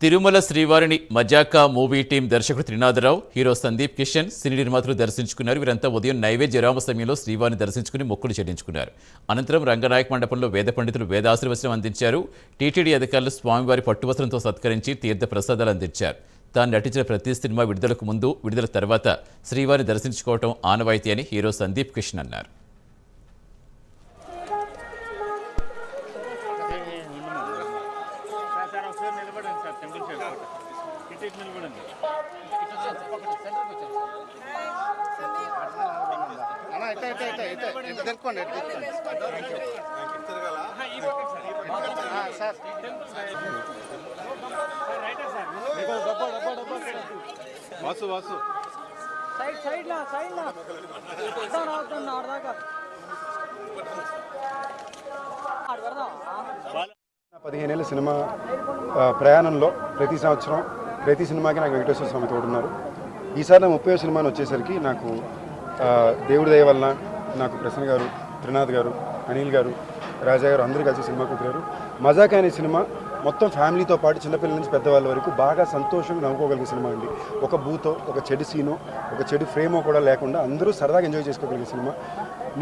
తిరుమల శ్రీవారిని మజాకా movie team దర్శకుడు Trinatha Rao, hero Sandeep Kishan, సినీ నిర్మాతలు దర్శించుకున్నారు. వీరంతా ఉదయం నైవేద్య విరామ సమయంలో శ్రీవారిని దర్శించుకుని మొక్కులు చెల్లించుకున్నారు. అనంతరం రంగనాయక మండపంలో వేద పండితులు వేదాశీర్వచనం అందించారు. టీటీడీ అధికారులు స్వామివారి పట్టువస్త్రంతో సత్కరించి తీర్థ ప్రసాదాలు అందించారు. తాను నటించిన ప్రతి సినిమా విడుదలకు ముందు, విడుదల తర్వాత శ్రీవారిని దర్శించుకోవడం ఆనవాయితీ అని హీరో సందీప్ కిషన్ అన్నారు. వాసు సైడ్ లా 15 ఏళ్ళ సినిమా ప్రయాణంలో ప్రతి సంవత్సరం ప్రతి సినిమాకి నాకు వెంకటేశ్వర స్వామి తోడున్నారు. ఈసారి నా 30వ సినిమాని వచ్చేసరికి నాకు దేవుడి దయ వలన నాకు ప్రసన్న గారు, త్రినాథ్ గారు, అనిల్ గారు, రాజా గారు అందరూ కలిసి సినిమా కుదిరారు. మజాకా అనే సినిమా మొత్తం ఫ్యామిలీతో పాటు చిన్నపిల్లల నుంచి పెద్దవాళ్ళ వరకు బాగా సంతోషంగా నవ్వుకోగలిగే సినిమా అండి. ఒక బూతో, ఒక చెడు సీనో, ఒక చెడు ఫ్రేమో కూడా లేకుండా అందరూ సరదాగా ఎంజాయ్ చేసుకోగలిగే సినిమా.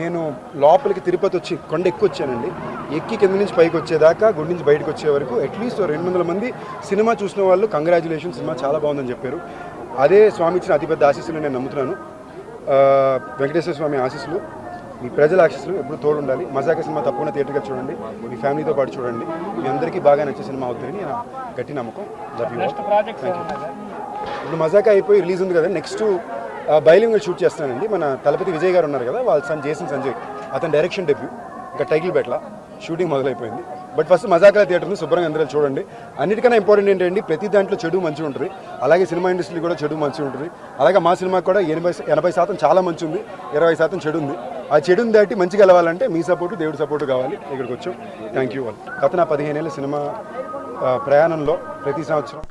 నేను లోపలికి తిరుపతి వచ్చి కొండ వచ్చానండి. ఎక్కి కింద నుంచి పైకి వచ్చేదాకా, గుడి నుంచి బయటకు వచ్చే వరకు అట్లీస్ట్ 200 మంది సినిమా చూసిన వాళ్ళు కంగ్రాచులేషన్, సినిమా చాలా బాగుందని చెప్పారు. అదే స్వామి ఇచ్చిన అతిపెద్ద ఆశీస్సులు నేను నమ్ముతున్నాను. వెంకటేశ్వర స్వామి ఆశీస్సులు, మీ ప్రజల ఆశీస్సులు ఎప్పుడు తోడు ఉండాలి. మజాకా సినిమా తప్పకుండా థియేటర్గా చూడండి, మీ ఫ్యామిలీతో పాటు చూడండి. మీ అందరికీ బాగా నచ్చే సినిమా అవుతుందని నా గట్టి నమ్మకం. ఇప్పుడు మజాకా అయిపోయి రిలీజ్ ఉంది కదా, నెక్స్ట్ బైలింగ్వల్ షూట్ చేస్తానండి. మన తలపతి విజయ్ గారు ఉన్నారు కదా, వాళ్ళ సన్ జేసన్ సంజయ్, అతని డైరెక్షన్ డెబ్యూ, ఇంకా టైటిల్ బెట్ల షూటింగ్ మొదలైపోయింది. బట్ ఫస్ట్ మజాకా థియేటర్ని శుభ్రంగా అందరూ చూడండి. అన్నిటికన్నా ఇంపార్టెంట్ ఏంటంటే ప్రతి దాంట్లో చెడు మంచి ఉంటుంది, అలాగే సినిమా ఇండస్ట్రీ కూడా చెడు మంచి ఉంటుంది. అలాగే మా సినిమాకి కూడా 80% చాలా మంచి ఉంది, 20% చెడు ఉంది. ఆ చెడుని దాటి మంచిగా వెళ్ళాలంటే మీ సపోర్టు, దేవుడి సపోర్టు కావాలి. ఇక్కడికి వచ్చాం. Thank you. గత నా 15 ఏళ్ళ సినిమా ప్రయాణంలో ప్రతి సంవత్సరం